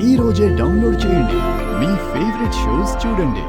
ఈ రోజే డౌన్లోడ్ చేయండి. మీ ఫేవరెట్ షోస్ చూడండి.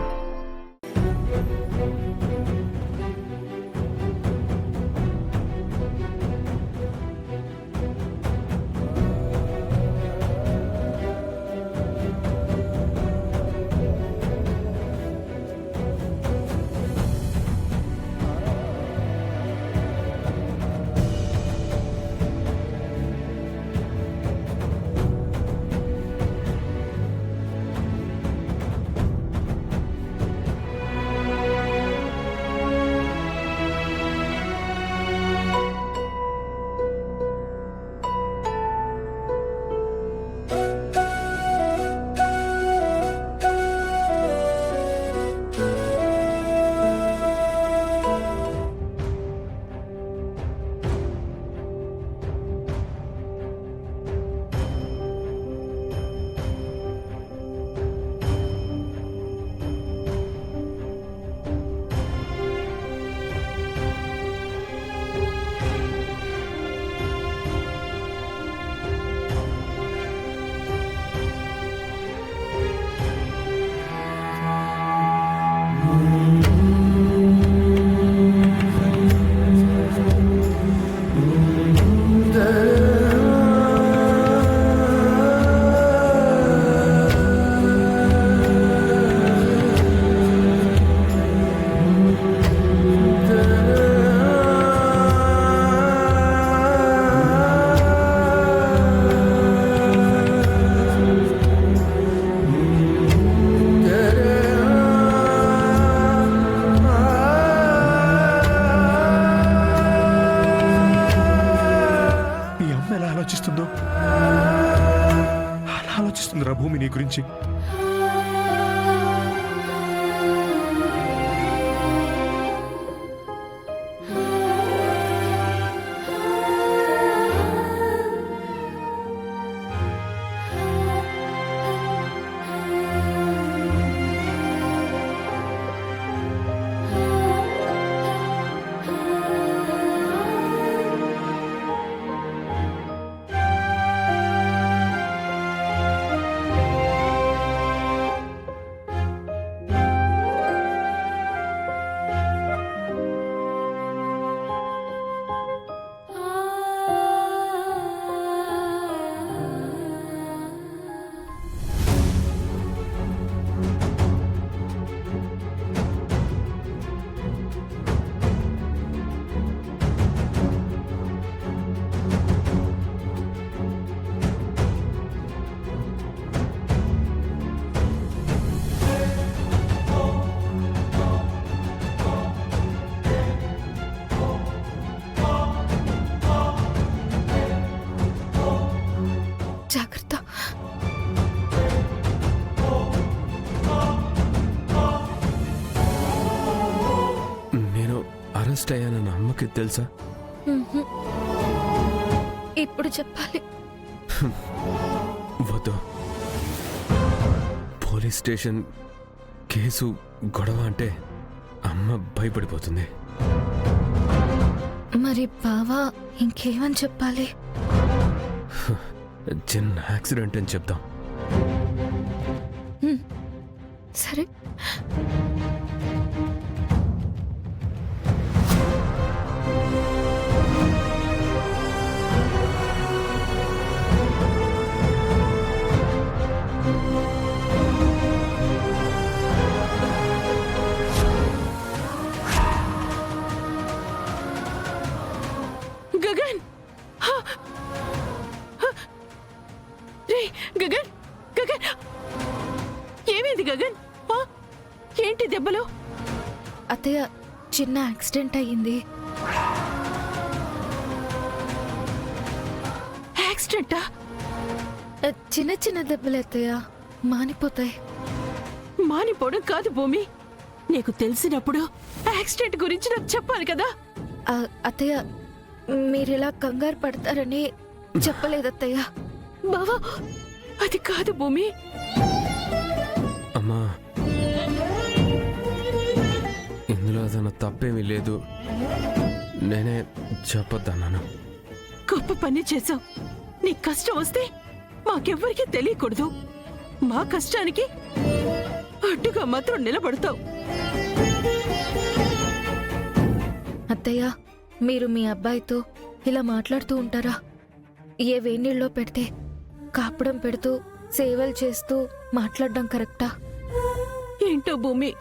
ఆలోచిస్తుందిరా భూమి నీ గురించి. జాగ్రత్త. నేను అరెస్ట్ అయ్యానన్న అమ్మకి తెలుసా? ఇప్పుడు చెప్పాలి. వద్దు. పోలీస్ స్టేషన్ కేసు గొడవ అంటే అమ్మ భయపడిపోతుంది. మరి బావా ఇంకేమని చెప్పాలి? చిన్న యాక్సిడెంట్ అని చెప్దాం. సరే. గగన్, గగన్, గగన్, ఏమైంది గగన్? ఏంటి దెబ్బలు? అత్తయ్య, చిన్న యాక్సిడెంట్ అయ్యింది. యాక్సిడెంటా? చిన్న చిన్న దెబ్బలు అత్తయ్య, మానిపోతాయి. మానిపోవడం కాదు భూమి, నీకు తెలిసినప్పుడు యాక్సిడెంట్ గురించి నాకు చెప్పాలి కదా. అత్తయ్య, మీరిలా కంగారు పడతారని చెప్పలేదత్తయ్య. బావా, అది కాదు భూమి. అమ్మా, ఇందులో తన తప్పేమీ లేదు. నేనే చెప్పొద్దన్నాను. గొప్ప పని చేశావు. నీ కష్టం వస్తే మాకెవ్వరికీ తెలియకూడదు. మా కష్టానికి అడ్డుగా మాత్రం నిలబడతావు. అత్తయ్య, మీరు మీ అబ్బాయితో ఇలా మాట్లాడుతూ ఉంటారా? ఏ వేణీళ్ళలో పెడితే కాపడం పెడుతూ సేవలు చేస్తూ మాట్లాడడం కరెక్టా? ఏంటో భూమి,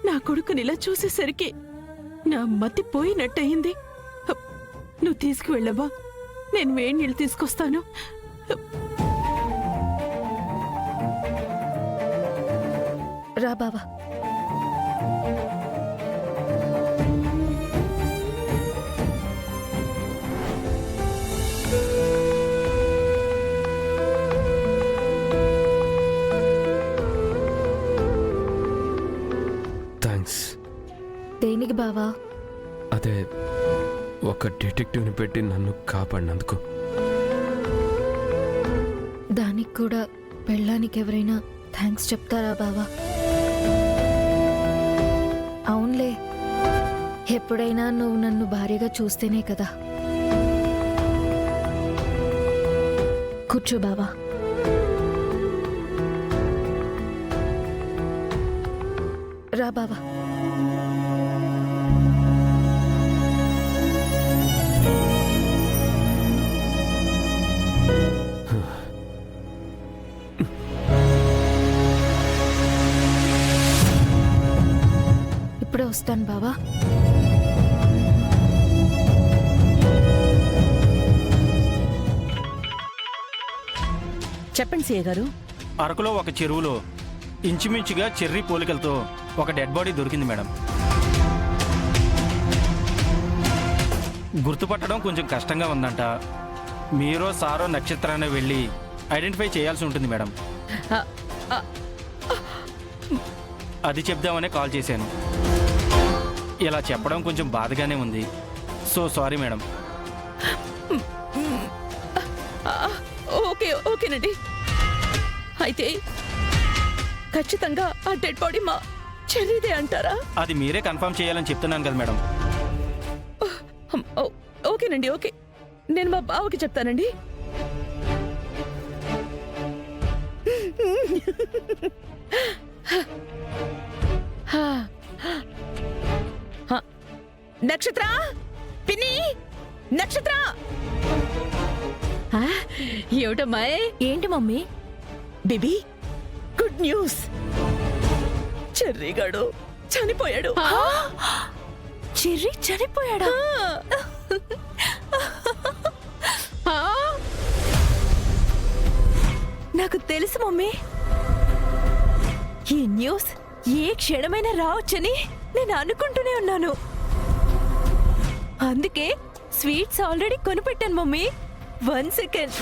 నా కొడుకుని ఇలా చూసేసరికి నా మతి పోయినట్టయింది. నువ్వు తీసుకువెళ్ళవా? నేను వేడి నీళ్ళు తీసుకొస్తాను. రా బావా. థ్యాంక్స్. దేనికి బావా? అదే ఒక డిటెక్టివ్ని పెట్టి నన్ను కాపాడినందుకు. దానికి కూడా పెళ్ళానికి ఎవరైనా థ్యాంక్స్ చెప్తారా బావా? అవునులే, ఎప్పుడైనా నువ్వు నన్ను భార్యగా చూస్తేనే కదా. కూర్చో బావా. రా బావా. ఇప్పుడే వస్తాను బావా. చెప్పండి సీఏ గారు. అరకులో ఒక చెరువులో ఇంచుమించుగా చెర్రీ పోలికలతో ఒక డెడ్ బాడీ దొరికింది మేడం. గుర్తుపట్టడం కొంచెం కష్టంగా ఉందంట. మీరో సారో నక్షత్రాన్ని వెళ్ళి ఐడెంటిఫై చేయాల్సి ఉంటుంది మేడం. అది చెప్దామనే కాల్ చేశాను. ఇలా చెప్పడం కొంచెం బాధగానే ఉంది. So sorry madam. ఓకేనండి. అయితే ఖచ్చితంగా ఆ డెడ్ బాడీ మా చెర్రీదే అంటారా? అది మీరే కన్ఫర్మ్ చేయాలని చెప్తున్నాను కదా మేడం. ఓకేనండి, ఓకే. నేను మా బావకి చెప్తానండి. నక్షత్ర, పిన్ని, నక్షత్ర. ఏమిటమ్మాయి? ఏంటి మమ్మీ? Baby, good news. చెర్రీగాడు చనిపోయాడు. చెర్రీ చనిపోయాడా? నాకు తెలుసు మమ్మీ. ఈ న్యూస్ ఏ క్షణమైనా రావచ్చని నేను అనుకుంటూనే ఉన్నాను. అందుకే స్వీట్స్ ఆల్రెడీ కొనిపెట్టాను మమ్మీ. 1 సెకండ్.